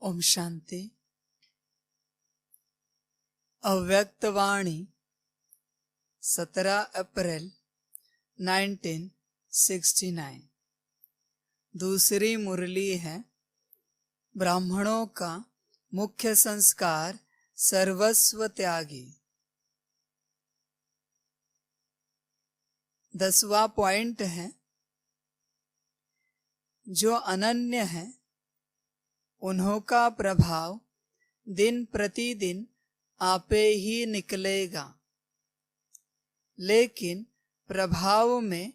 ओम शांति। अव्यक्तवाणी 17 अप्रैल 1969। दूसरी मुरली है ब्राह्मणों का मुख्य संस्कार सर्वस्व त्यागी। 10वां पॉइंट है, जो अनन्य है उन्हों का प्रभाव दिन प्रतिदिन आपे ही निकलेगा, लेकिन प्रभाव में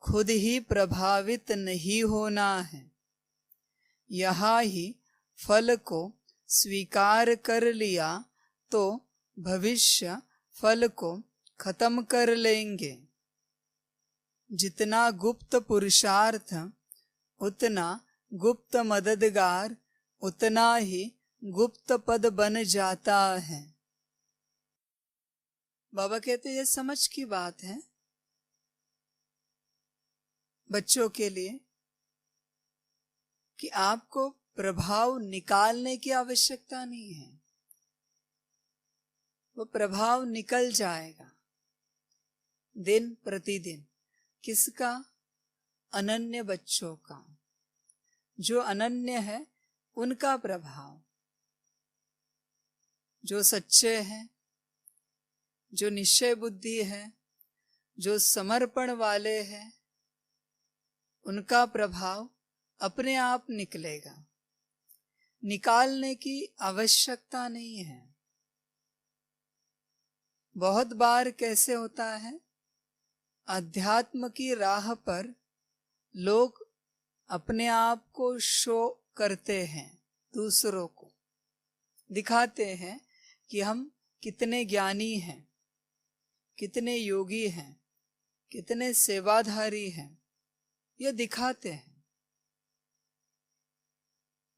खुद ही प्रभावित नहीं होना है। यहाँ ही फल को स्वीकार कर लिया तो भविष्य फल को खत्म कर लेंगे। जितना गुप्त पुरुषार्थ उतना गुप्त मददगार, उतना ही गुप्त पद बन जाता है। बाबा कहते ये समझ की बात है बच्चों के लिए कि आपको प्रभाव निकालने की आवश्यकता नहीं है, वो प्रभाव निकल जाएगा दिन प्रतिदिन। किसका? अनन्य बच्चों का। जो अनन्य है उनका प्रभाव, जो सच्चे हैं, जो निश्चय बुद्धि है, जो समर्पण वाले हैं, उनका प्रभाव अपने आप निकलेगा। निकालने की आवश्यकता नहीं है। बहुत बार कैसे होता है, अध्यात्म की राह पर लोग अपने आप को शो करते हैं, दूसरों को दिखाते हैं कि हम कितने ज्ञानी हैं, कितने योगी हैं, कितने सेवाधारी हैं, ये दिखाते हैं।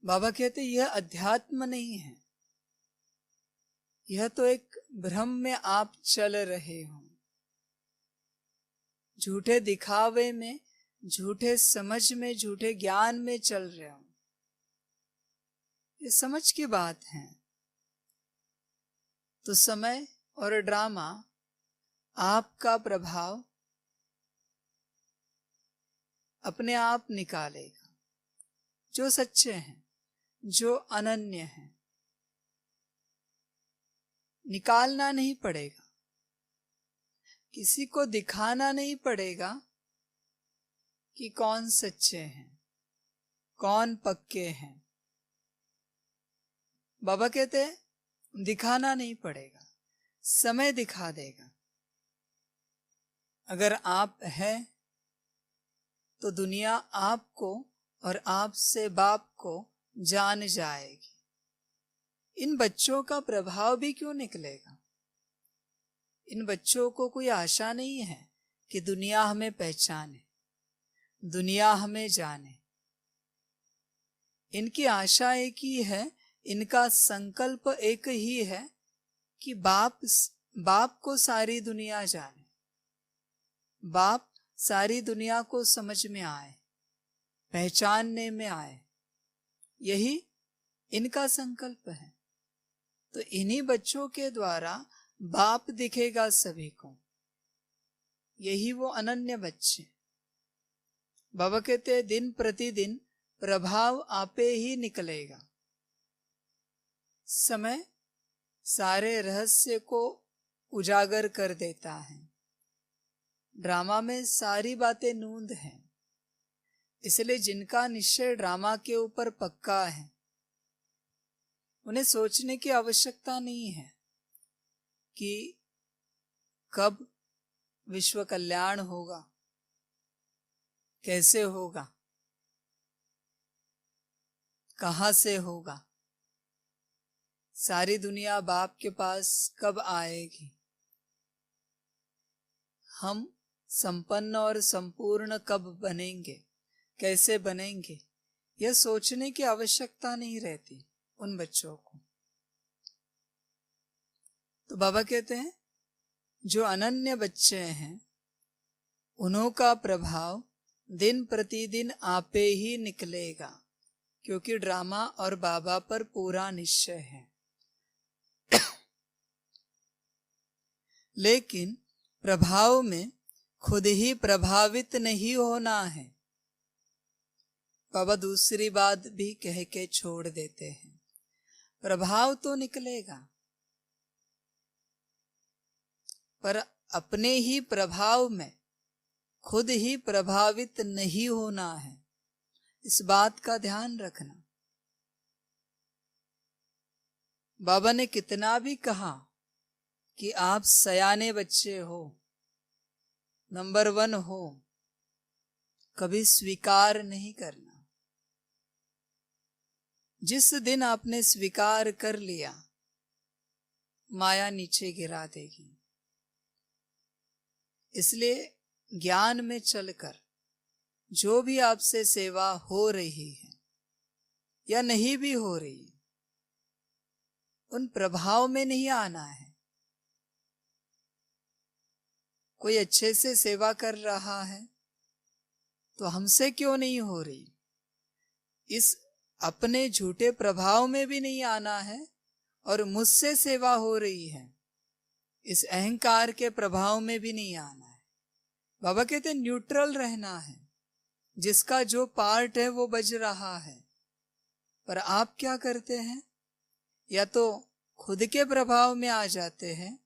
बाबा कहते यह अध्यात्म नहीं है, यह तो एक भ्रम में आप चल रहे हो। झूठे दिखावे में, झूठे समझ में, झूठे ज्ञान में चल रहे हो। ये समझ की बात है। तो समय और ड्रामा आपका प्रभाव अपने आप निकालेगा। जो सच्चे हैं, जो अनन्य हैं, निकालना नहीं पड़ेगा, किसी को दिखाना नहीं पड़ेगा कि कौन सच्चे हैं, कौन पक्के हैं। बाबा कहते हैं दिखाना नहीं पड़ेगा, समय दिखा देगा। अगर आप हैं तो दुनिया आपको और आपसे बाप को जान जाएगी। इन बच्चों का प्रभाव भी क्यों निकलेगा? इन बच्चों को कोई आशा नहीं है कि दुनिया हमें पहचाने, दुनिया हमें जाने। इनकी आशा एक ही है, इनका संकल्प एक ही है कि बाप को सारी दुनिया जाने, बाप सारी दुनिया को समझ में आए, पहचानने में आए। यही इनका संकल्प है। तो इन्हीं बच्चों के द्वारा बाप दिखेगा सभी को। यही वो अनन्य बच्चे। बाबा कहते हैं दिन प्रतिदिन प्रभाव आपे ही निकलेगा। समय सारे रहस्य को उजागर कर देता है। ड्रामा में सारी बातें नूंद हैं। इसलिए जिनका निश्चय ड्रामा के ऊपर पक्का है, उन्हें सोचने की आवश्यकता नहीं है कि कब विश्व कल्याण होगा, कैसे होगा, कहां से होगा, सारी दुनिया बाप के पास कब आएगी, हम संपन्न और संपूर्ण कब बनेंगे, कैसे बनेंगे। यह सोचने की आवश्यकता नहीं रहती उन बच्चों को। तो बाबा कहते हैं जो अनन्य बच्चे हैं उन्हों का प्रभाव दिन प्रतिदिन आपे ही निकलेगा, क्योंकि ड्रामा और बाबा पर पूरा निश्चय है। लेकिन प्रभाव में खुद ही प्रभावित नहीं होना है। बाबा दूसरी बात भी कह के छोड़ देते हैं, प्रभाव तो निकलेगा पर अपने ही प्रभाव में खुद ही प्रभावित नहीं होना है। इस बात का ध्यान रखना। बाबा ने कितना भी कहा कि आप सयाने बच्चे हो, नंबर 1 हो, कभी स्वीकार नहीं करना। जिस दिन आपने स्वीकार कर लिया, माया नीचे गिरा देगी। इसलिए ज्ञान में चलकर जो भी आपसे सेवा हो रही है या नहीं भी हो रही, उन प्रभाव में नहीं आना है। कोई अच्छे से सेवा कर रहा है तो हमसे क्यों नहीं हो रही, इस अपने झूठे प्रभाव में भी नहीं आना है। और मुझसे सेवा हो रही है, इस अहंकार के प्रभाव में भी नहीं आना है। बाबा कहते हैं न्यूट्रल रहना है, जिसका जो पार्ट है वो बज रहा है। पर आप क्या करते हैं, या तो खुद के प्रभाव में आ जाते हैं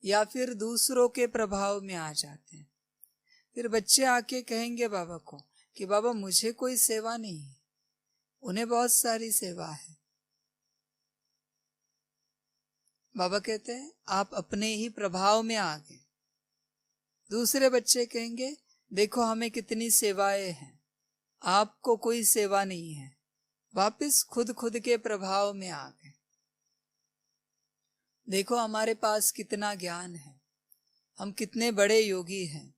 या फिर दूसरों के प्रभाव में आ जाते हैं। फिर बच्चे आके कहेंगे बाबा को कि बाबा मुझे कोई सेवा नहीं है, उन्हें बहुत सारी सेवा है। बाबा कहते हैं आप अपने ही प्रभाव में आ गए। दूसरे बच्चे कहेंगे देखो हमें कितनी सेवाएं हैं, आपको कोई सेवा नहीं है। वापिस खुद के प्रभाव में आ गए। देखो हमारे पास कितना ज्ञान है, हम कितने बड़े योगी हैं।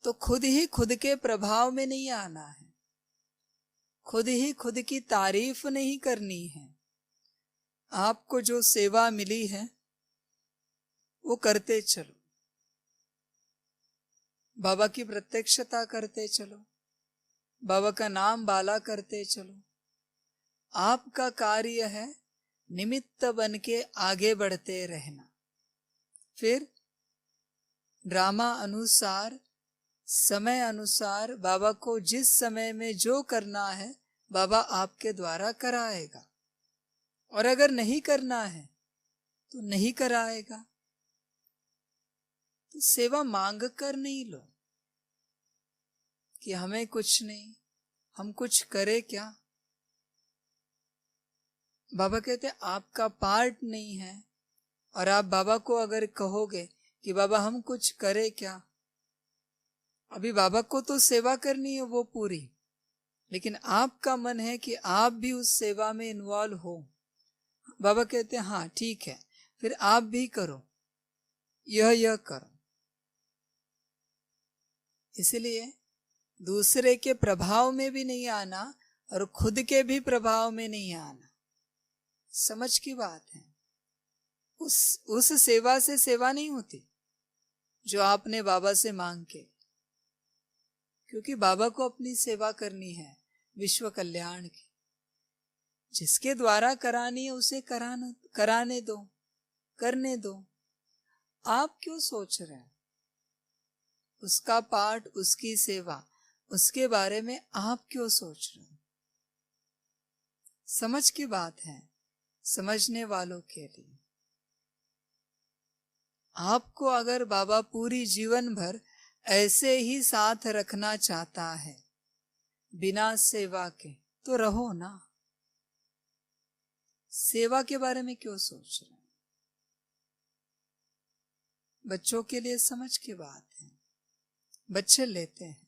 तो खुद ही खुद के प्रभाव में नहीं आना है, खुद ही खुद की तारीफ नहीं करनी है। आपको जो सेवा मिली है वो करते चलो, बाबा की प्रत्यक्षता करते चलो, बाबा का नाम बाला करते चलो। आपका कार्य है निमित्त बन के आगे बढ़ते रहना। फिर ड्रामा अनुसार, समय अनुसार बाबा को जिस समय में जो करना है बाबा आपके द्वारा कराएगा, और अगर नहीं करना है तो नहीं कराएगा। तो सेवा मांग कर नहीं लो कि हमें कुछ नहीं, हम कुछ करें क्या। बाबा कहते आपका पार्ट नहीं है, और आप बाबा को अगर कहोगे कि बाबा हम कुछ करें क्या, अभी बाबा को तो सेवा करनी है वो पूरी, लेकिन आपका मन है कि आप भी उस सेवा में इन्वॉल्व हो। बाबा कहते हैं हाँ ठीक है, फिर आप भी करो, यह करो। इसलिए दूसरे के प्रभाव में भी नहीं आना और खुद के भी प्रभाव में नहीं आना। समझ की बात है। उस सेवा से सेवा नहीं होती जो आपने बाबा से मांग के, क्योंकि बाबा को अपनी सेवा करनी है विश्व कल्याण की। जिसके द्वारा करानी है उसे कराने दो, करने दो। आप क्यों सोच रहे हैं, उसका पाठ, उसकी सेवा, उसके बारे में आप क्यों सोच रहे हैं। समझ की बात है, समझने वालों के लिए। आपको अगर बाबा पूरी जीवन भर ऐसे ही साथ रखना चाहता है बिना सेवा के, तो रहो ना। सेवा के बारे में क्यों सोच रहे हैं। बच्चों के लिए समझ की बात है, बच्चे लेते हैं।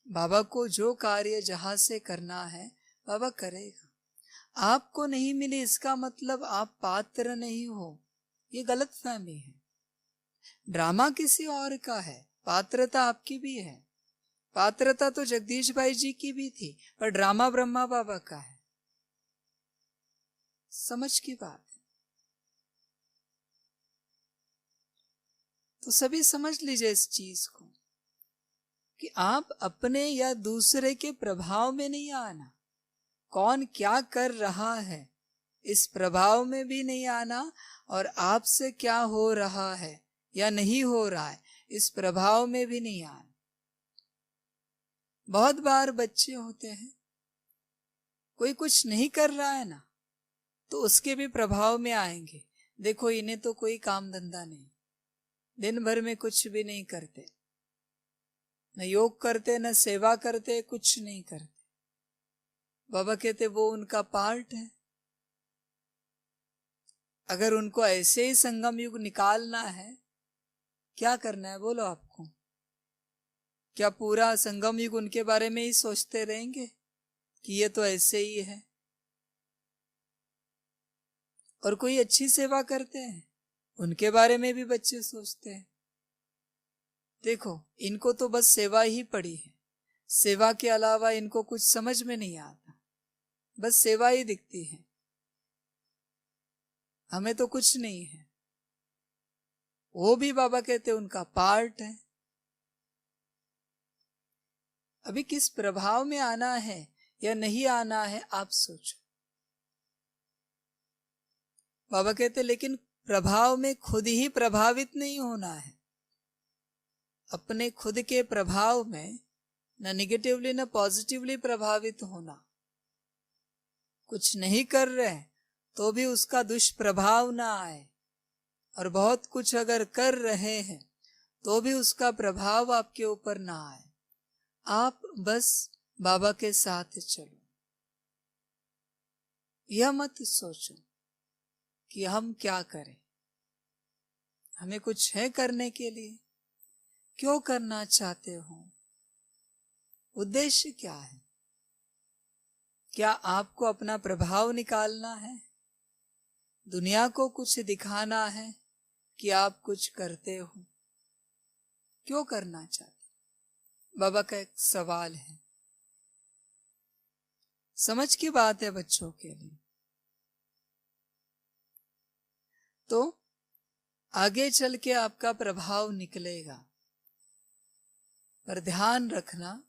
बाबा को जो कार्य जहां से करना है बाबा करेगा। आपको नहीं मिली इसका मतलब आप पात्र नहीं हो, ये गलत फहमी है। ड्रामा किसी और का है, पात्रता आपकी भी है। पात्रता तो जगदीश भाई जी की भी थी, पर ड्रामा ब्रह्मा बाबा का है। समझ की बात है। तो सभी समझ लीजिए इस चीज को कि आप अपने या दूसरे के प्रभाव में नहीं आना, कौन क्या कर रहा है इस प्रभाव में भी नहीं आना, और आपसे क्या हो रहा है या नहीं हो रहा है इस प्रभाव में भी नहीं आना। बहुत बार बच्चे होते हैं, कोई कुछ नहीं कर रहा है ना, तो उसके भी प्रभाव में आएंगे। देखो इन्हें तो कोई काम धंधा नहीं, दिन भर में कुछ भी नहीं करते, न योग करते न सेवा करते, कुछ नहीं करते। बाबा कहते वो उनका पार्ट है। अगर उनको ऐसे ही संगम युग निकालना है, क्या करना है बोलो आपको? क्या पूरा संगम युग उनके बारे में ही सोचते रहेंगे कि ये तो ऐसे ही है? और कोई अच्छी सेवा करते हैं, उनके बारे में भी बच्चे सोचते हैं। देखो इनको तो बस सेवा ही पड़ी है, सेवा के अलावा इनको कुछ समझ में नहीं आता, बस सेवा ही दिखती है, हमें तो कुछ नहीं है। वो भी बाबा कहते उनका पार्ट है। अभी किस प्रभाव में आना है या नहीं आना है आप सोचो। बाबा कहते लेकिन प्रभाव में खुद ही प्रभावित नहीं होना है। अपने खुद के प्रभाव में न निगेटिवली न पॉजिटिवली प्रभावित होना। कुछ नहीं कर रहे तो भी उसका दुष्प्रभाव ना आए, और बहुत कुछ अगर कर रहे हैं तो भी उसका प्रभाव आपके ऊपर ना आए। आप बस बाबा के साथ चलो। यह मत सोचो कि हम क्या करें, हमें कुछ है करने के लिए, क्यों करना चाहते हो, उद्देश्य क्या है? क्या आपको अपना प्रभाव निकालना है, दुनिया को कुछ दिखाना है कि आप कुछ करते हो? क्यों करना चाहते? बाबा का एक सवाल है, समझ की बात है बच्चों के लिए। तो आगे चल के आपका प्रभाव निकलेगा, पर ध्यान रखना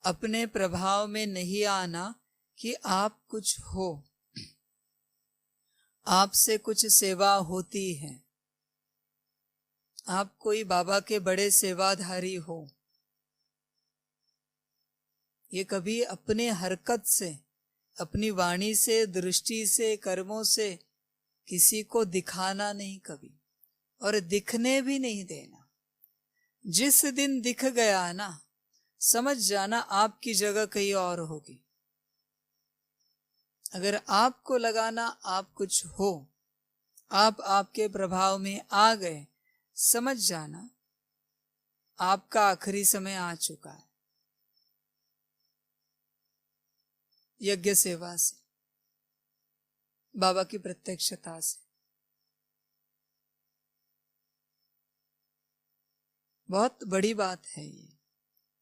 अपने प्रभाव में नहीं आना कि आप कुछ हो, आपसे कुछ सेवा होती है, आप कोई बाबा के बड़े सेवाधारी हो। ये कभी अपने हरकत से, अपनी वाणी से, दृष्टि से, कर्मों से किसी को दिखाना नहीं कभी, और दिखने भी नहीं देना। जिस दिन दिख गया ना, समझ जाना आपकी जगह कहीं और होगी। अगर आपको लगाना आप कुछ हो, आप आपके प्रभाव में आ गए, समझ जाना आपका आखिरी समय आ चुका है। यज्ञ सेवा से, बाबा की प्रत्यक्षता से बहुत बड़ी बात है, ये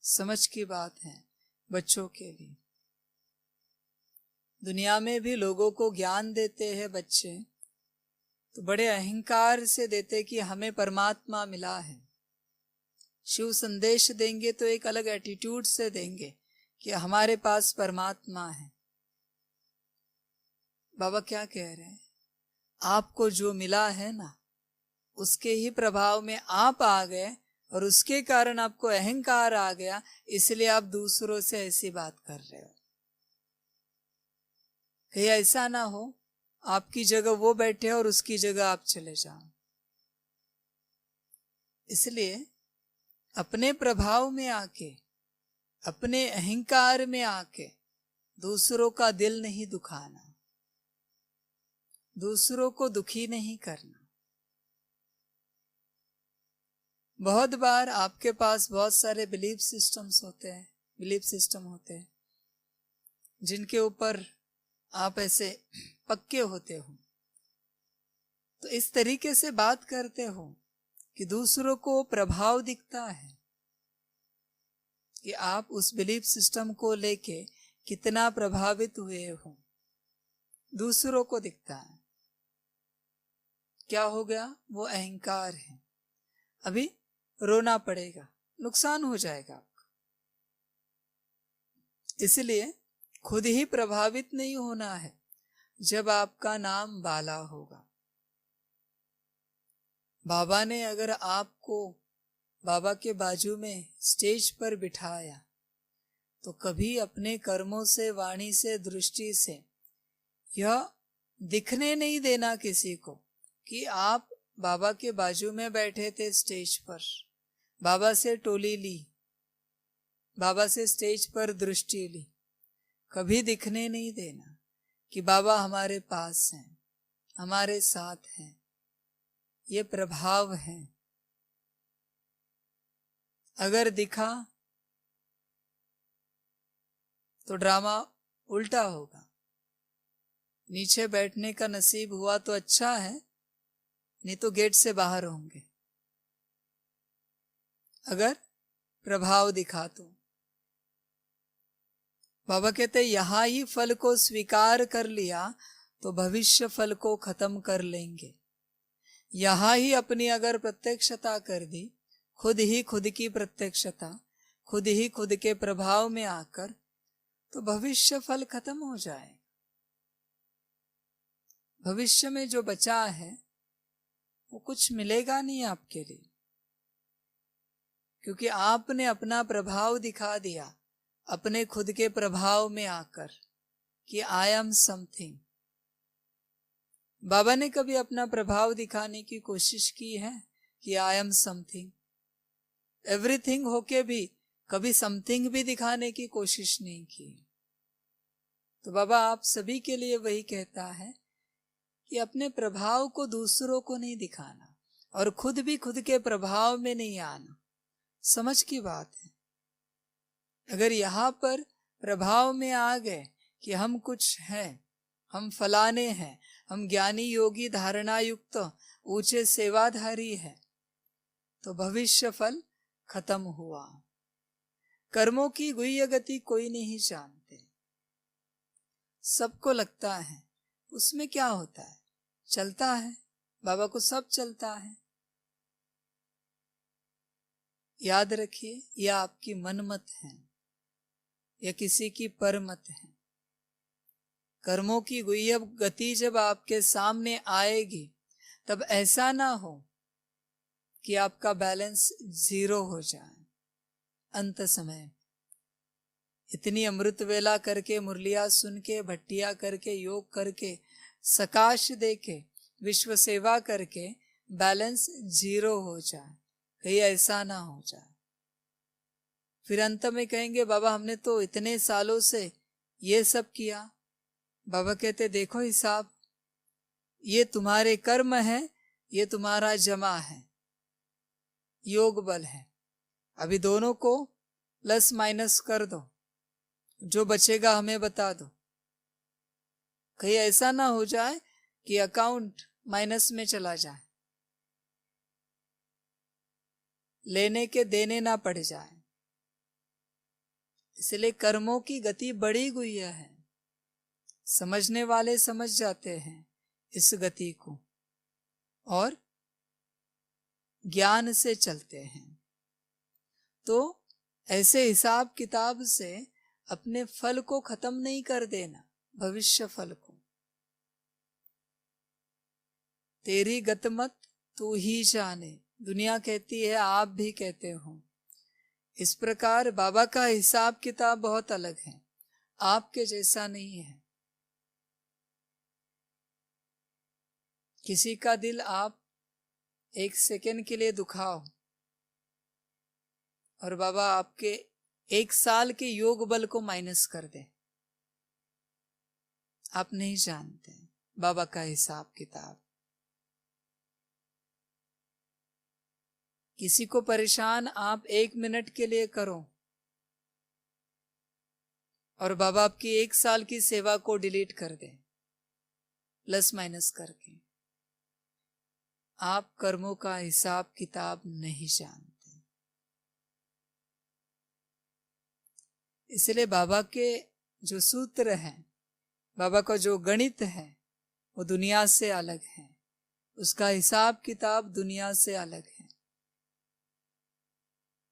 समझ की बात है बच्चों के लिए। दुनिया में भी लोगों को ज्ञान देते हैं बच्चे, तो बड़े अहंकार से देते कि हमें परमात्मा मिला है। शिव संदेश देंगे तो एक अलग एटीट्यूड से देंगे कि हमारे पास परमात्मा है। बाबा क्या कह रहे हैं? आपको जो मिला है ना, उसके ही प्रभाव में आप आ गए, और उसके कारण आपको अहंकार आ गया, इसलिए आप दूसरों से ऐसी बात कर रहे हो। कहीं ऐसा ना हो आपकी जगह वो बैठे और उसकी जगह आप चले जाओ। इसलिए अपने प्रभाव में आके, अपने अहंकार में आके दूसरों का दिल नहीं दुखाना, दूसरों को दुखी नहीं करना। बहुत बार आपके पास बहुत सारे बिलीफ सिस्टम्स होते हैं, बिलीफ सिस्टम होते हैं जिनके ऊपर आप ऐसे पक्के होते हो, तो इस तरीके से बात करते हो कि दूसरों को प्रभाव दिखता है कि आप उस बिलीफ सिस्टम को लेके कितना प्रभावित हुए हो, दूसरों को दिखता है। क्या हो गया? वो अहंकार है। अभी रोना पड़ेगा, नुकसान हो जाएगा आपका, इसलिए खुद ही प्रभावित नहीं होना है जब आपका नाम बाला होगा। बाबा ने अगर आपको बाबा के बाजू में स्टेज पर बिठाया तो कभी अपने कर्मों से, वाणी से, दृष्टि से यह दिखने नहीं देना किसी को कि आप बाबा के बाजू में बैठे थे स्टेज पर, बाबा से टोली ली, बाबा से स्टेज पर दृष्टि ली। कभी दिखने नहीं देना कि बाबा हमारे पास हैं, हमारे साथ हैं। ये प्रभाव है। अगर दिखा तो ड्रामा उल्टा होगा। नीचे बैठने का नसीब हुआ तो अच्छा है, नहीं तो गेट से बाहर होंगे। अगर प्रभाव दिखा तो बाबा कहते यहां ही फल को स्वीकार कर लिया तो भविष्य फल को खत्म कर लेंगे। यहां ही अपनी अगर प्रत्यक्षता कर दी, खुद ही खुद की प्रत्यक्षता, खुद ही खुद के प्रभाव में आकर, तो भविष्य फल खत्म हो जाए। भविष्य में जो बचा है वो कुछ मिलेगा नहीं आपके लिए, क्योंकि आपने अपना प्रभाव दिखा दिया अपने खुद के प्रभाव में आकर कि आई एम समथिंग। बाबा ने कभी अपना प्रभाव दिखाने की कोशिश की है कि आई एम समथिंग? एवरीथिंग होके भी कभी समथिंग भी दिखाने की कोशिश नहीं की। तो बाबा आप सभी के लिए वही कहता है कि अपने प्रभाव को दूसरों को नहीं दिखाना और खुद भी खुद के प्रभाव में नहीं आना। समझ की बात है। अगर यहाँ पर प्रभाव में आ गए कि हम कुछ हैं, हम फलाने हैं, हम ज्ञानी योगी धारणा युक्त ऊंचे सेवाधारी हैं, तो भविष्य फल खत्म हुआ। कर्मों की गुह्य गति कोई नहीं जानते। सबको लगता है उसमें क्या होता है, चलता है, बाबा को सब चलता है। याद रखिए, यह आपकी मनमत है या किसी की परमत है। कर्मों की गुह्य गति जब आपके सामने आएगी तब ऐसा ना हो कि आपका बैलेंस 0 हो जाए। अंत समय इतनी अमृत वेला करके, मुरलिया सुन के, भट्टिया करके, योग करके, सकाश दे के, विश्व सेवा करके बैलेंस 0 हो जाए, कहीं ऐसा ना हो जाए। फिर अंत में कहेंगे बाबा हमने तो इतने सालों से ये सब किया। बाबा कहते देखो हिसाब, ये तुम्हारे कर्म है, ये तुम्हारा जमा है, योग बल है। अभी दोनों को प्लस माइनस कर दो, जो बचेगा हमें बता दो। कहीं ऐसा ना हो जाए कि अकाउंट माइनस में चला जाए, लेने के देने ना पड़ जाए। इसलिए कर्मों की गति बड़ी गुह्य है। समझने वाले समझ जाते हैं इस गति को और ज्ञान से चलते हैं। तो ऐसे हिसाब किताब से अपने फल को खत्म नहीं कर देना, भविष्य फल को। तेरी गतमत तू ही जाने, दुनिया कहती है, आप भी कहते हो। इस प्रकार बाबा का हिसाब किताब बहुत अलग है, आपके जैसा नहीं है। किसी का दिल आप 1 सेकेंड के लिए दुखाओ और बाबा आपके 1 साल के योग बल को माइनस कर दे। आप नहीं जानते बाबा का हिसाब किताब। किसी को परेशान आप 1 मिनट के लिए करो और बाबा आपकी 1 साल की सेवा को डिलीट कर दे, प्लस माइनस करके। आप कर्मों का हिसाब किताब नहीं जानते। इसलिए बाबा के जो सूत्र हैं, बाबा का जो गणित है, वो दुनिया से अलग है। उसका हिसाब किताब दुनिया से अलग है।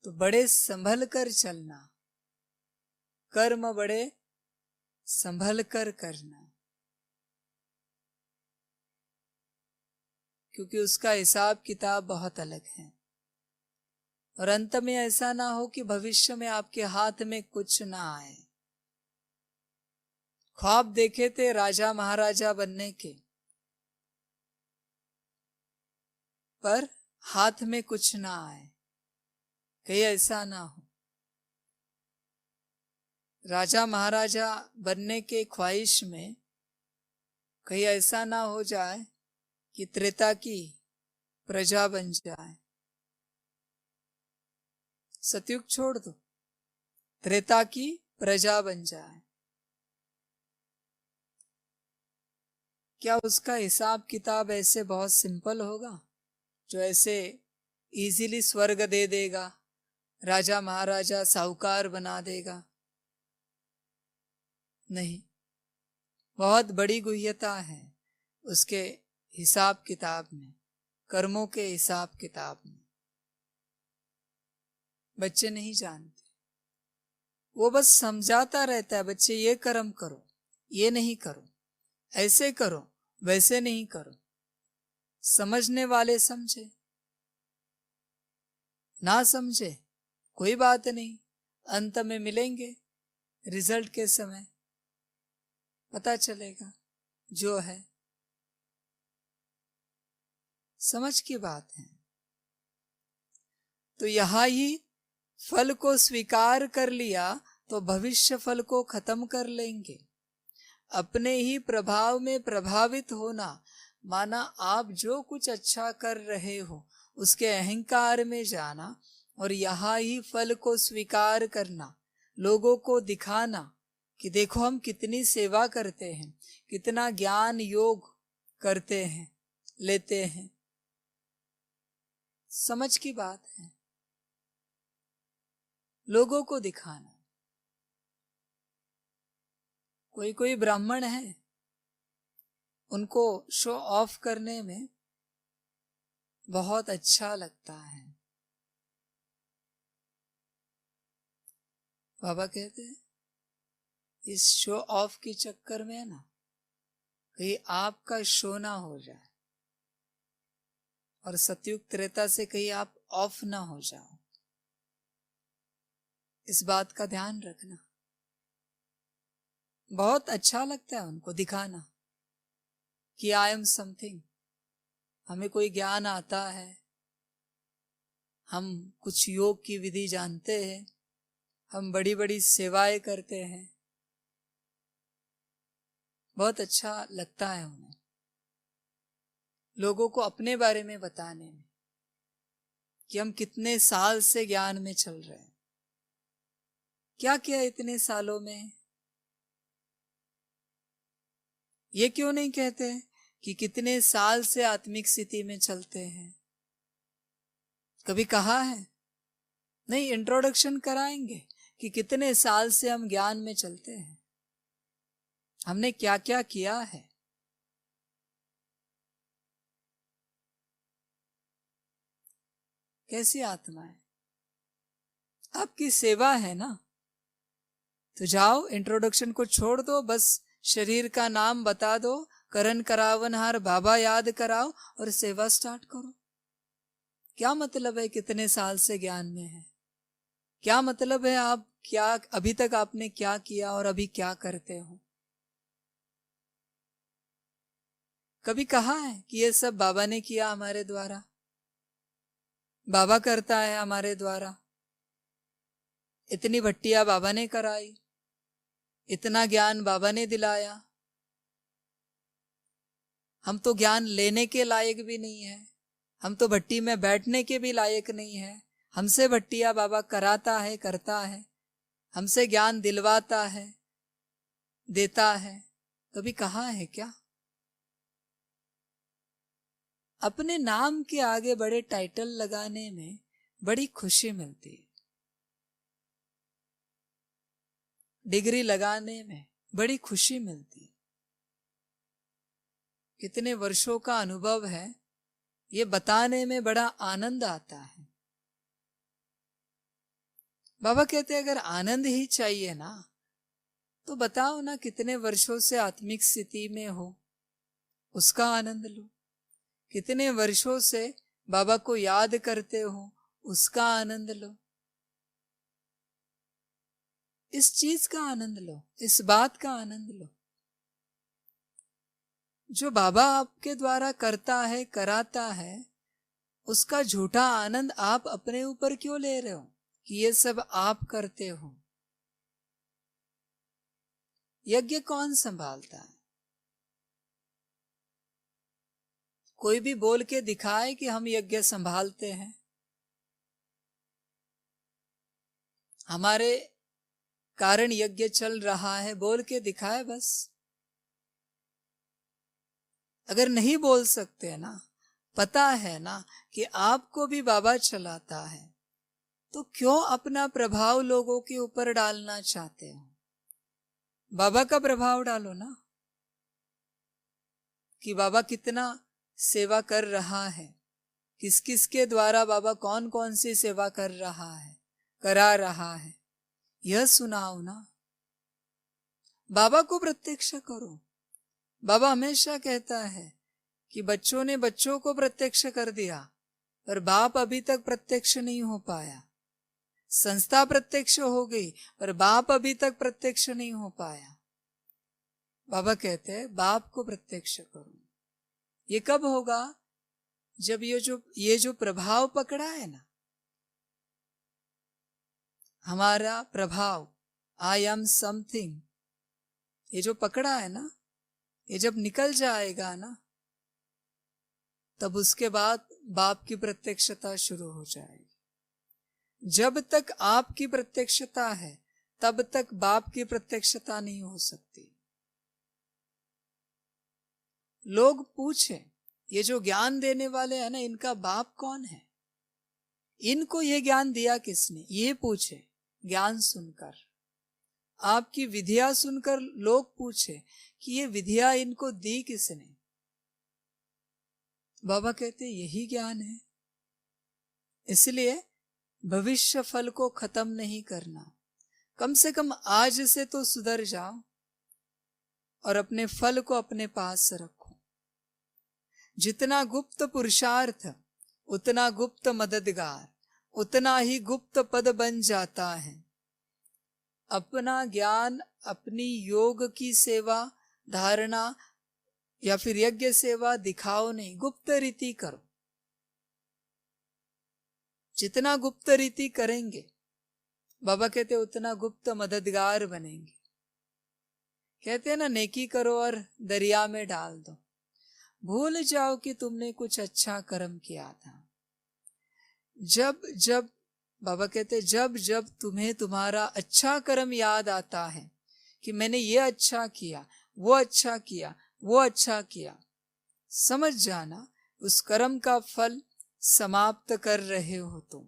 तो बड़े संभल कर चलना, कर्म बड़े संभल कर करना, क्योंकि उसका हिसाब किताब बहुत अलग है। और अंत में ऐसा ना हो कि भविष्य में आपके हाथ में कुछ ना आए। ख्वाब देखे थे राजा महाराजा बनने के, पर हाथ में कुछ ना आए, कहीं ऐसा ना हो। राजा महाराजा बनने के ख्वाहिश में कहीं ऐसा ना हो जाए कि त्रेता की प्रजा बन जाए। सतयुग छोड़ दो, त्रेता की प्रजा बन जाए। क्या उसका हिसाब किताब ऐसे बहुत सिंपल होगा जो ऐसे इजीली स्वर्ग दे देगा, राजा महाराजा साहूकार बना देगा? नहीं, बहुत बड़ी गुह्यता है उसके हिसाब किताब में, कर्मों के हिसाब किताब में। बच्चे नहीं जानते, वो बस समझाता रहता है, बच्चे ये कर्म करो, ये नहीं करो, ऐसे करो, वैसे नहीं करो। समझने वाले समझे, ना समझे कोई बात नहीं, अंत में मिलेंगे रिजल्ट के समय, पता चलेगा जो है। समझ की बात है। तो यहां ही फल को स्वीकार कर लिया तो भविष्य फल को खत्म कर लेंगे। अपने ही प्रभाव में प्रभावित होना, माना आप जो कुछ अच्छा कर रहे हो उसके अहंकार में जाना और यहां ही फल को स्वीकार करना, लोगों को दिखाना कि देखो हम कितनी सेवा करते हैं, कितना ज्ञान योग करते हैं, लेते हैं। समझ की बात है, लोगों को दिखाना। कोई कोई ब्राह्मण है, उनको शो ऑफ करने में बहुत अच्छा लगता है। बाबा कहते हैं इस शो ऑफ के चक्कर में ना कहीं आपका शो ना हो जाए और सतयुग त्रेता से कहीं आप ऑफ ना हो जाओ, इस बात का ध्यान रखना। बहुत अच्छा लगता है उनको दिखाना कि आई एम समथिंग, हमें कोई ज्ञान आता है, हम कुछ योग की विधि जानते हैं, हम बड़ी बड़ी सेवाएं करते हैं। बहुत अच्छा लगता है उन्हें लोगों को अपने बारे में बताने में कि हम कितने साल से ज्ञान में चल रहे हैं, क्या किया इतने सालों में। ये क्यों नहीं कहते कि कितने साल से आत्मिक स्थिति में चलते हैं? कभी कहा है? नहीं, इंट्रोडक्शन कराएंगे कि कितने साल से हम ज्ञान में चलते हैं, हमने क्या क्या किया है। कैसी आत्मा है, आपकी सेवा है ना, तो जाओ इंट्रोडक्शन को छोड़ दो, बस शरीर का नाम बता दो, करण करावनहार बाबा याद कराओ और सेवा स्टार्ट करो। क्या मतलब है कितने साल से ज्ञान में है? क्या मतलब है आप क्या अभी तक आपने क्या किया और अभी क्या करते हो? कभी कहा है कि ये सब बाबा ने किया हमारे द्वारा, बाबा करता है हमारे द्वारा, इतनी भट्टियां बाबा ने कराई, इतना ज्ञान बाबा ने दिलाया, हम तो ज्ञान लेने के लायक भी नहीं है, हम तो भट्टी में बैठने के भी लायक नहीं है, हमसे भट्टियां बाबा कराता है, करता है, हमसे ज्ञान दिलवाता है, देता है। कभी कहा है क्या? अपने नाम के आगे बड़े टाइटल लगाने में बड़ी खुशी मिलती है, डिग्री लगाने में बड़ी खुशी मिलती है। कितने वर्षों का अनुभव है, ये बताने में बड़ा आनंद आता है। बाबा कहते हैं अगर आनंद ही चाहिए ना तो बताओ ना, कितने वर्षों से आत्मिक स्थिति में हो, उसका आनंद लो। कितने वर्षों से बाबा को याद करते हो, उसका आनंद लो। इस चीज का आनंद लो, इस बात का आनंद लो। जो बाबा आपके द्वारा करता है, कराता है, उसका झूठा आनंद आप अपने ऊपर क्यों ले रहे हो कि ये सब आप करते हो? यज्ञ कौन संभालता है? कोई भी बोल के दिखाए कि हम यज्ञ संभालते हैं। हमारे कारण यज्ञ चल रहा है, बोल के दिखाए बस। अगर नहीं बोल सकते ना, पता है ना कि आपको भी बाबा चलाता है, तो क्यों अपना प्रभाव लोगों के ऊपर डालना चाहते हो? बाबा का प्रभाव डालो ना, कि बाबा कितना सेवा कर रहा है, किस किस के द्वारा बाबा कौन कौन सी सेवा कर रहा है, करा रहा है, यह सुनाओ ना। बाबा को प्रत्यक्ष करो। बाबा हमेशा कहता है कि बच्चों ने बच्चों को प्रत्यक्ष कर दिया, पर बाप अभी तक प्रत्यक्ष नहीं हो पाया। संस्था प्रत्यक्ष हो गई, पर बाप अभी तक प्रत्यक्ष नहीं हो पाया। बाबा कहते हैं बाप को प्रत्यक्ष करो। ये कब होगा? जब ये जो प्रभाव पकड़ा है ना, हमारा प्रभाव, आई एम समथिंग, ये जो पकड़ा है ना, ये जब निकल जाएगा ना, तब उसके बाद बाप की प्रत्यक्षता शुरू हो जाएगी। जब तक आपकी प्रत्यक्षता है, तब तक बाप की प्रत्यक्षता नहीं हो सकती। लोग पूछे, ये जो ज्ञान देने वाले हैं ना, इनका बाप कौन है? इनको ये ज्ञान दिया किसने? ये पूछे ज्ञान सुनकर। आपकी विधिया सुनकर लोग पूछे कि ये विधिया इनको दी किसने? बाबा कहते यही ज्ञान है। इसलिए भविष्य फल को खत्म नहीं करना, कम से कम आज से तो सुधर जाओ और अपने फल को अपने पास रखो। जितना गुप्त पुरुषार्थ, उतना गुप्त मददगार, उतना ही गुप्त पद बन जाता है। अपना ज्ञान, अपनी योग की सेवा, धारणा या फिर यज्ञ सेवा दिखाओ नहीं, गुप्त रीति करो। जितना गुप्त रीति करेंगे, बाबा कहते उतना गुप्त मददगार बनेंगे। कहते हैं ना, नेकी करो और दरिया में डाल दो। भूल जाओ कि तुमने कुछ अच्छा कर्म किया था। जब जब बाबा कहते जब जब तुम्हें तुम्हारा अच्छा कर्म याद आता है कि मैंने ये अच्छा किया, वो अच्छा किया, वो अच्छा किया, समझ जाना उस कर्म का फल समाप्त कर रहे हो तुम।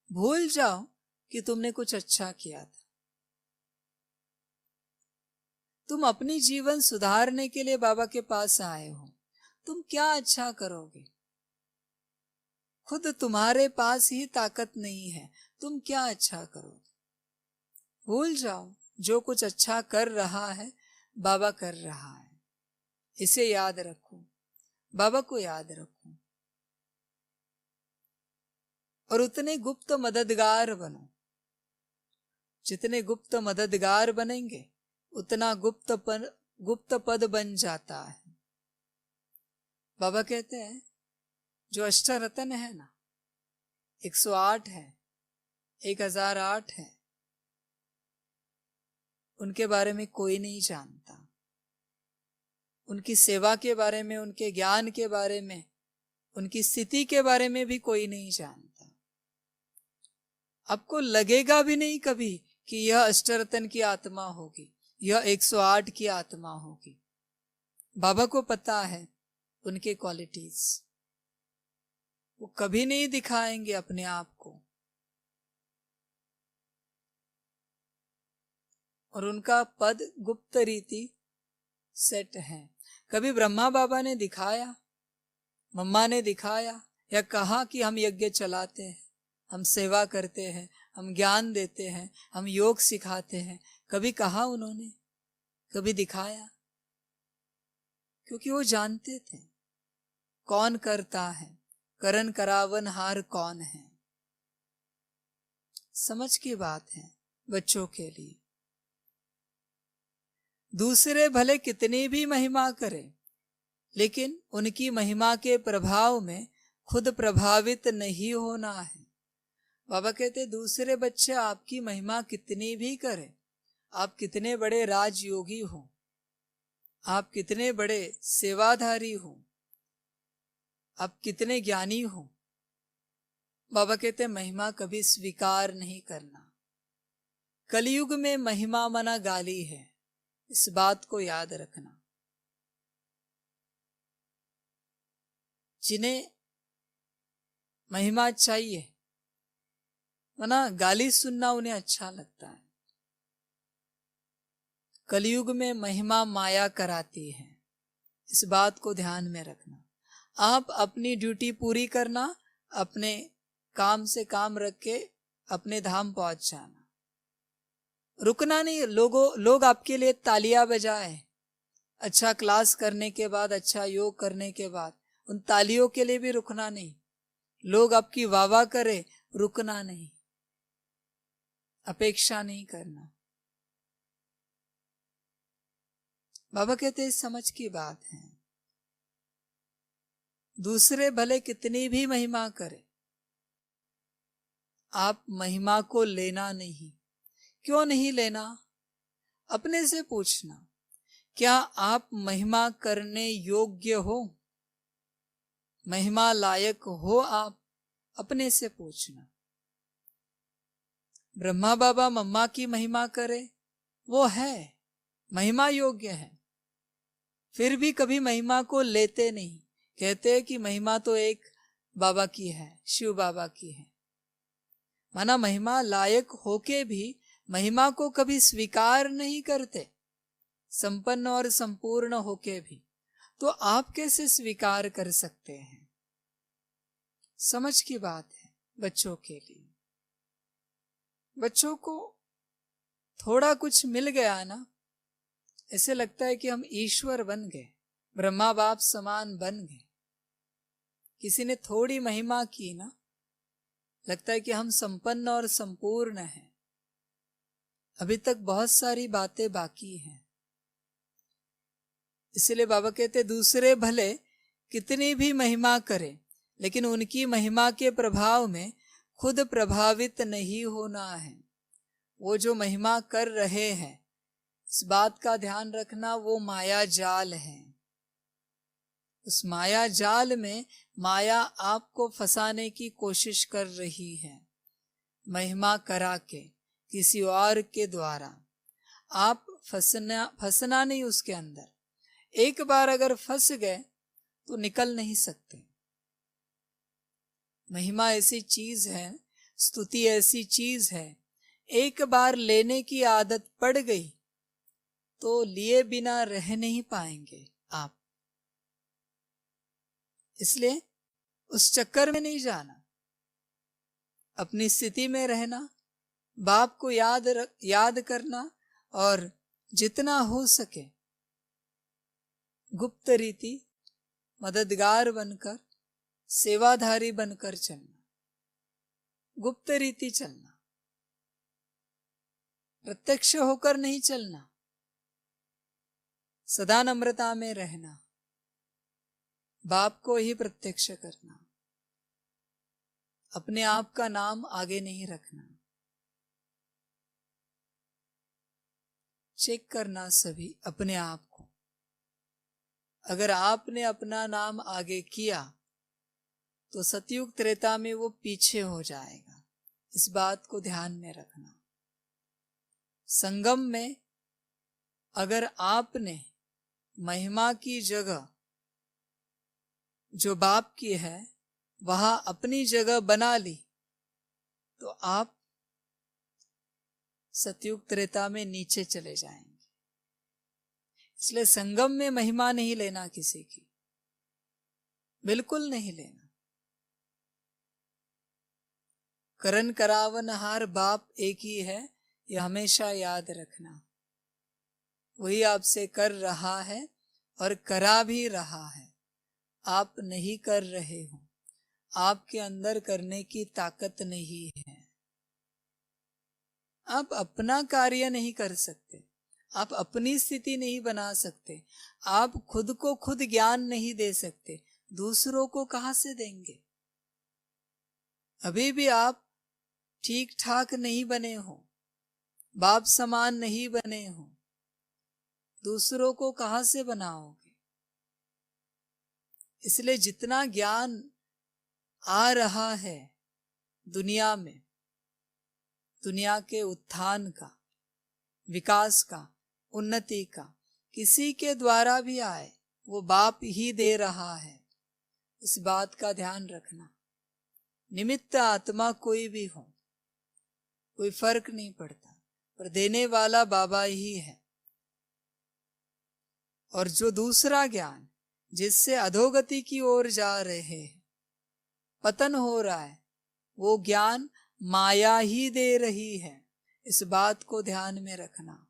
भूल जाओ कि तुमने कुछ अच्छा किया था। तुम अपनी जीवन सुधारने के लिए बाबा के पास आए हो। तुम क्या अच्छा करोगे? खुद तुम्हारे पास ही ताकत नहीं है, तुम क्या अच्छा करोगे? भूल जाओ, जो कुछ अच्छा कर रहा है बाबा कर रहा है। इसे याद रखो, बाबा को याद रखो और उतने गुप्त मददगार बनो। जितने गुप्त मददगार बनेंगे, उतना गुप्त पद बन जाता है। बाबा कहते हैं जो अष्टरत्न है ना, 108 है, 1008 है, उनके बारे में कोई नहीं जानता। उनकी सेवा के बारे में, उनके ज्ञान के बारे में, उनकी स्थिति के बारे में भी कोई नहीं जानता। आपको लगेगा भी नहीं कभी कि यह अष्टरत्न की आत्मा होगी, यह 108 की आत्मा होगी। बाबा को पता है उनके क्वालिटीज। वो कभी नहीं दिखाएंगे अपने आप को, और उनका पद गुप्त रीति सेट है। कभी ब्रह्मा बाबा ने दिखाया, मम्मा ने दिखाया या कहा कि हम यज्ञ चलाते हैं, हम सेवा करते हैं, हम ज्ञान देते हैं, हम योग सिखाते हैं, कभी कहा उन्होंने, कभी दिखाया? क्योंकि वो जानते थे कौन करता है, करन करावन हार कौन है। समझ की बात है बच्चों के लिए। दूसरे भले कितनी भी महिमा करें, लेकिन उनकी महिमा के प्रभाव में खुद प्रभावित नहीं होना है। बाबा कहते दूसरे बच्चे आपकी महिमा कितनी भी करें, आप कितने बड़े राजयोगी हो, आप कितने बड़े सेवाधारी हो, आप कितने ज्ञानी हो, बाबा कहते महिमा कभी स्वीकार नहीं करना। कलयुग में महिमा मना गाली है, इस बात को याद रखना। जिन्हें महिमा चाहिए, मना गाली सुनना उन्हें अच्छा लगता है। कलयुग में महिमा माया कराती है, इस बात को ध्यान में रखना। आप अपनी ड्यूटी पूरी करना, अपने काम से काम रख के अपने धाम पहुंच जाना, रुकना नहीं। लोग आपके लिए तालियां बजाए, अच्छा क्लास करने के बाद, अच्छा योग करने के बाद, उन तालियों के लिए भी रुकना नहीं। लोग आपकी वाह वाह करे, रुकना नहीं, अपेक्षा नहीं करना। बाबा कहते हैं समझ की बात है। दूसरे भले कितनी भी महिमा करे, आप महिमा को लेना नहीं। क्यों नहीं लेना? अपने से पूछना, क्या आप महिमा करने योग्य हो, महिमा लायक हो आप? अपने से पूछना। ब्रह्मा बाबा मम्मा की महिमा करे, वो है महिमा योग्य है, फिर भी कभी महिमा को लेते नहीं। कहते हैं कि महिमा तो एक बाबा की है, शिव बाबा की है। माना महिमा लायक होके भी महिमा को कभी स्वीकार नहीं करते, संपन्न और संपूर्ण होके भी, तो आप कैसे स्वीकार कर सकते हैं? समझ की बात है बच्चों के लिए। बच्चों को थोड़ा कुछ मिल गया ना, ऐसे लगता है कि हम ईश्वर बन गए, ब्रह्मा बाप समान बन गए। किसी ने थोड़ी महिमा की ना, लगता है कि हम संपन्न और संपूर्ण हैं। अभी तक बहुत सारी बातें बाकी हैं। इसलिए बाबा कहते दूसरे भले कितनी भी महिमा करें, लेकिन उनकी महिमा के प्रभाव में खुद प्रभावित नहीं होना है। वो जो महिमा कर रहे हैं, इस बात का ध्यान रखना, वो माया जाल है। उस माया जाल में माया आपको फंसाने की कोशिश कर रही है, महिमा करा के, किसी और के द्वारा। आप फंसना नहीं उसके अंदर। एक बार अगर फंस गए तो निकल नहीं सकते। महिमा ऐसी चीज है, स्तुति ऐसी चीज है, एक बार लेने की आदत पड़ गई तो लिए बिना रह नहीं पाएंगे आप। इसलिए उस चक्कर में नहीं जाना, अपनी स्थिति में रहना, बाप को याद करना, और जितना हो सके गुप्त रीति मददगार बनकर, सेवाधारी बनकर चलना, गुप्त रीति चलना, प्रत्यक्ष होकर नहीं चलना, सदा नम्रता में रहना, बाप को ही प्रत्यक्ष करना, अपने आप का नाम आगे नहीं रखना। चेक करना सभी अपने आप को। अगर आपने अपना नाम आगे किया तो सतयुग त्रेता में वो पीछे हो जाएगा, इस बात को ध्यान में रखना। संगम में अगर आपने महिमा की जगह जो बाप की है वहां अपनी जगह बना ली तो आप सतयुग त्रेता में नीचे चले जाएंगे। इसलिए संगम में महिमा नहीं लेना किसी की, बिल्कुल नहीं लेना। करन करावनहार बाप एक ही है, ये हमेशा याद रखना। वही आपसे कर रहा है और करा भी रहा है। आप नहीं कर रहे हो, आपके अंदर करने की ताकत नहीं है। आप अपना कार्य नहीं कर सकते, आप अपनी स्थिति नहीं बना सकते, आप खुद को खुद ज्ञान नहीं दे सकते, दूसरों को कहां से देंगे? अभी भी आप ठीक ठाक नहीं बने हो, बाप समान नहीं बने हो, दूसरों को कहां से बनाओगे? इसलिए जितना ज्ञान आ रहा है दुनिया में, दुनिया के उत्थान का, विकास का, उन्नति का, किसी के द्वारा भी आए वो बाप ही दे रहा है। इस बात का ध्यान रखना। निमित्त आत्मा कोई भी हो, कोई फर्क नहीं पड़ता, पर देने वाला बाबा ही है। और जो दूसरा ज्ञान जिससे अधोगति की ओर जा रहे हैं, पतन हो रहा है, वो ज्ञान माया ही दे रही है। इस बात को ध्यान में रखना।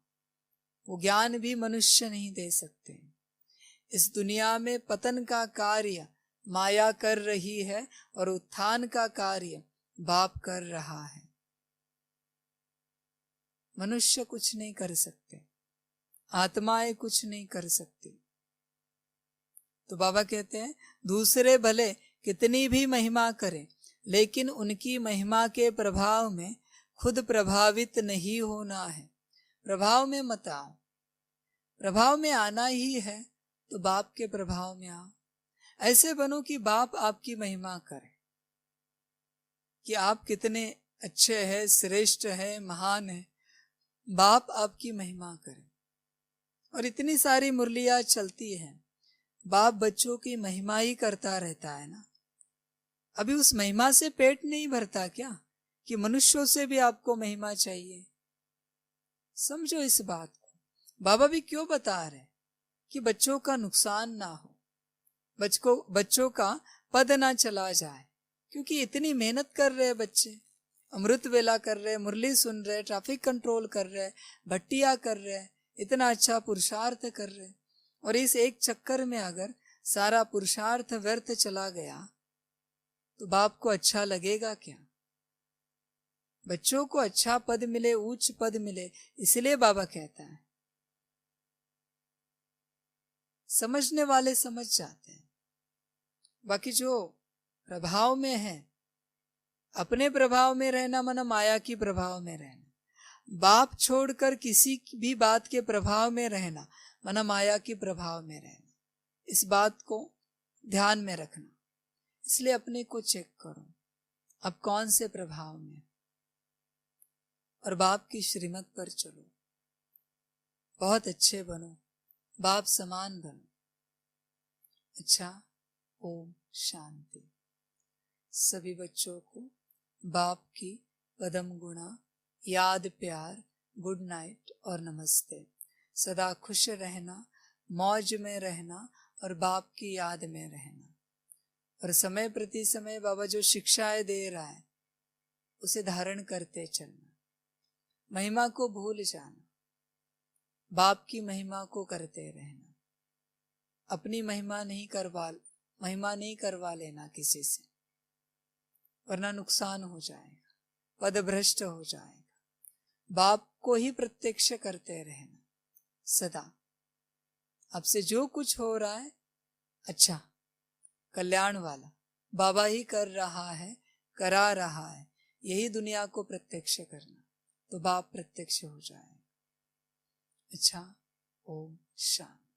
वो ज्ञान भी मनुष्य नहीं दे सकते। इस दुनिया में पतन का कार्य माया कर रही है और उत्थान का कार्य बाप कर रहा है। मनुष्य कुछ नहीं कर सकते, आत्माएं कुछ नहीं कर सकती। तो बाबा कहते हैं दूसरे भले कितनी भी महिमा करें, लेकिन उनकी महिमा के प्रभाव में खुद प्रभावित नहीं होना है। प्रभाव में मत आओ। प्रभाव में आना ही है तो बाप के प्रभाव में आओ। ऐसे बनो कि बाप आपकी महिमा करे, कि आप कितने अच्छे हैं, श्रेष्ठ हैं, महान हैं। बाप आपकी महिमा करे। और इतनी सारी मुरलियां चलती हैं, बाप बच्चों की महिमा ही करता रहता है ना। अभी उस महिमा से पेट नहीं भरता क्या, कि मनुष्यों से भी आपको महिमा चाहिए? समझो इस बात को। बाबा भी क्यों बता रहे कि बच्चों का नुकसान ना हो, बच्चों का पद ना चला जाए, क्योंकि इतनी मेहनत कर रहे बच्चे, अमृत वेला कर रहे, मुरली सुन रहे, ट्रैफिक कंट्रोल कर रहे, भट्टिया कर रहे, इतना अच्छा पुरुषार्थ कर रहे, और इस एक चक्कर में अगर सारा पुरुषार्थ व्यर्थ चला गया तो बाप को अच्छा लगेगा क्या? बच्चों को अच्छा पद मिले, उच्च पद मिले, इसलिए बाबा कहता है। समझने वाले समझ जाते हैं। बाकी जो प्रभाव में है, अपने प्रभाव में रहना माना माया की प्रभाव में रहना, बाप छोड़कर किसी भी बात के प्रभाव में रहना माना माया की प्रभाव में रहना। इस बात को ध्यान में रखना। इसलिए अपने को चेक करो, अब कौन से प्रभाव में, और बाप की श्रीमत पर चलो। बहुत अच्छे बनो, बाप समान बनो। अच्छा, ओम शांति। सभी बच्चों को बाप की पदम गुणा, याद, प्यार, गुड नाइट और नमस्ते। सदा खुश रहना, मौज में रहना और बाप की याद में रहना। और समय प्रति समय बाबा जो शिक्षाएं दे रहा है उसे धारण करते चलना। महिमा को भूल जाना, बाप की महिमा को करते रहना। अपनी महिमा नहीं करवा लेना किसी से, वरना नुकसान हो जाएगा, पदभ्रष्ट हो जाएगा। बाप को ही प्रत्यक्ष करते रहना सदा। आपसे जो कुछ हो रहा है अच्छा, कल्याण वाला बाबा ही कर रहा है, करा रहा है। यही दुनिया को प्रत्यक्ष करना, तो बाप प्रत्यक्ष हो जाएगा। अच्छा, ओम शांति।